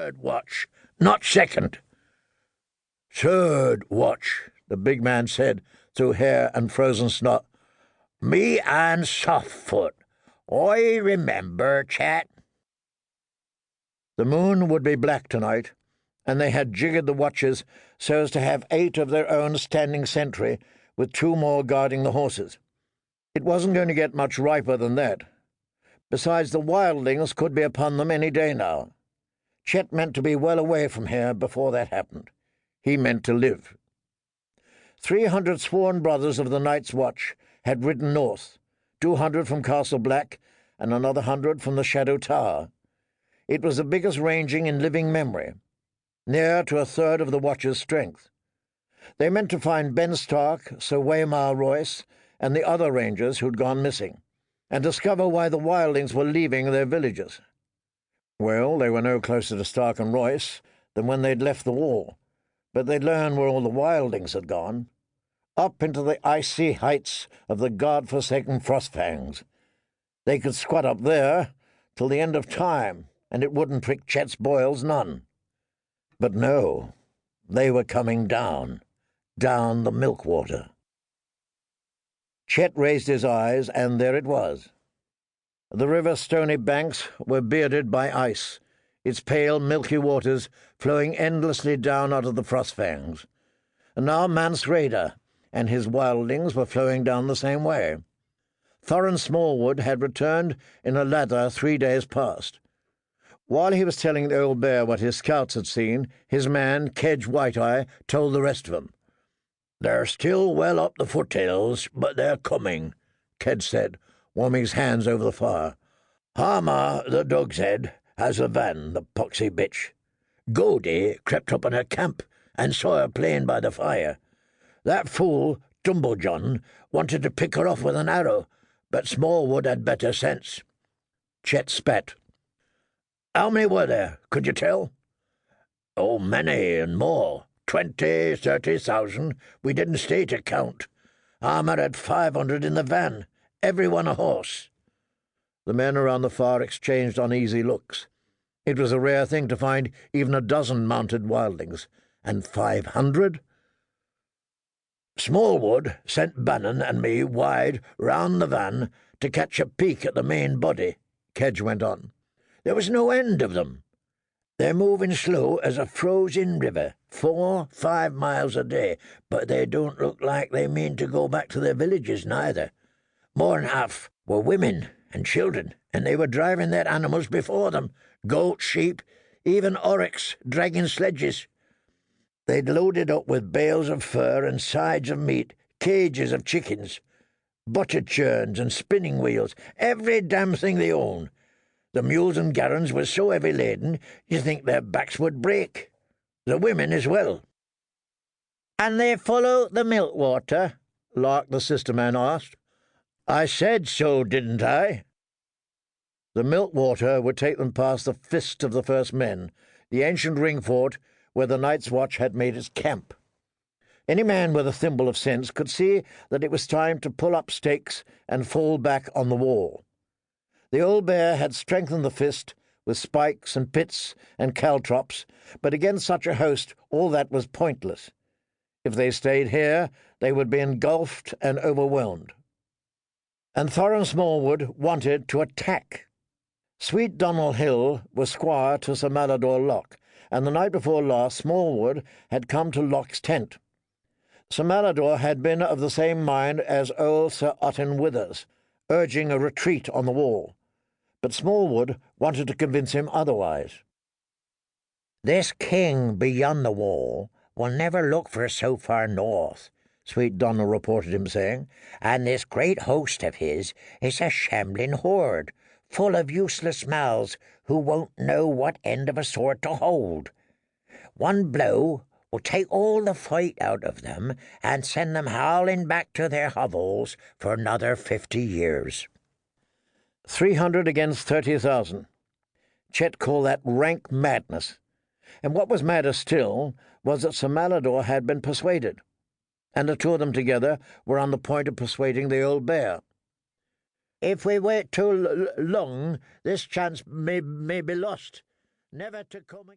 Third watch, not second. Third watch, the big man said through hair and frozen snot. Me and Softfoot. I remember, chat. The moon would be black tonight, and they had jiggered the watches so as to have 8 of their own standing sentry, with 2 more guarding the horses. It wasn't going to get much riper than that. Besides, the wildlings could be upon them any day now. Chet meant to be well away from here before that happened. He meant to live. 300 sworn brothers of the Night's Watch had ridden north, 200 from Castle Black and another 100 from the Shadow Tower. It was the biggest ranging in living memory, near to 1/3 of the Watch's strength. They meant to find Ben Stark, Sir Waymar Royce, and the other rangers who'd gone missing, and discover why the wildlings were leaving their villages. Well, they were no closer to Stark and Royce than when they'd left the wall, but they'd learn where all the wildlings had gone, up into the icy heights of the god-forsaken Frostfangs. They could squat up there till the end of time, and it wouldn't prick Chet's boils none. But no, they were coming down the milk-water. Chet raised his eyes, and there it was. The river's stony banks were bearded by ice, its pale, milky waters flowing endlessly down out of the Frostfangs. And now Mance Rayder and his wildlings were flowing down the same way. Thorin Smallwood had returned in a ladder 3 days past. While he was telling the old bear what his scouts had seen, his man, Kedge White-Eye, told the rest of them. "They're still well up the foothills, but they're coming," Kedge said, warming his hands over the fire. "Harma, the dog's head, has a van, the poxy bitch. Goldie crept up on her camp and saw her playing by the fire. That fool, Dumblejohn, wanted to pick her off with an arrow, but Smallwood had better sense." Chet spat. "How many were there, could you tell?" "Oh, many and more. 20, 30,000. We didn't stay to count. Harma had 500 in the van, every one a horse." The men around the fire exchanged uneasy looks. It was a rare thing to find even a dozen mounted wildlings, and 500? "Smallwood sent Bannon and me wide round the van to catch a peek at the main body," Kedge went on. "There was no end of them. They're moving slow as a frozen river, 4-5 miles a day, but they don't look like they mean to go back to their villages neither. More'n half were women and children, and they were driving their animals before them, goats, sheep, even oryx dragging sledges. They'd loaded up with bales of fur and sides of meat, cages of chickens, butter churns and spinning wheels, every damn thing they own. The mules and garrons were so heavy laden you'd think their backs would break. The women as well." "And they follow the milk-water?" Lark the sister-man asked. "I said so, didn't I?" The milk-water would take them past the Fist of the First Men, the ancient ring fort where the Night's Watch had made its camp. Any man with a thimble of sense could see that it was time to pull up stakes and fall back on the wall. The old bear had strengthened the Fist with spikes and pits and caltrops, but against such a host all that was pointless. If they stayed here, they would be engulfed and overwhelmed. And Thorin Smallwood wanted to attack. Sweet Donald Hill was squire to Sir Malador Locke, and the night before last Smallwood had come to Locke's tent. Sir Malador had been of the same mind as old Sir Otten Withers, urging a retreat on the wall, but Smallwood wanted to convince him otherwise. "This king beyond the wall will never look for so far north," Sweet Donald reported him saying, "and this great host of his is a shambling horde, full of useless mouths who won't know what end of a sword to hold. One blow will take all the fight out of them and send them howling back to their hovels for another 50 years. 300 against 30,000. Chet called that rank madness. And what was madder still was that Sir Malador had been persuaded, and the two of them together were on the point of persuading the old bear. "If we wait too long, this chance may be lost, never to come again."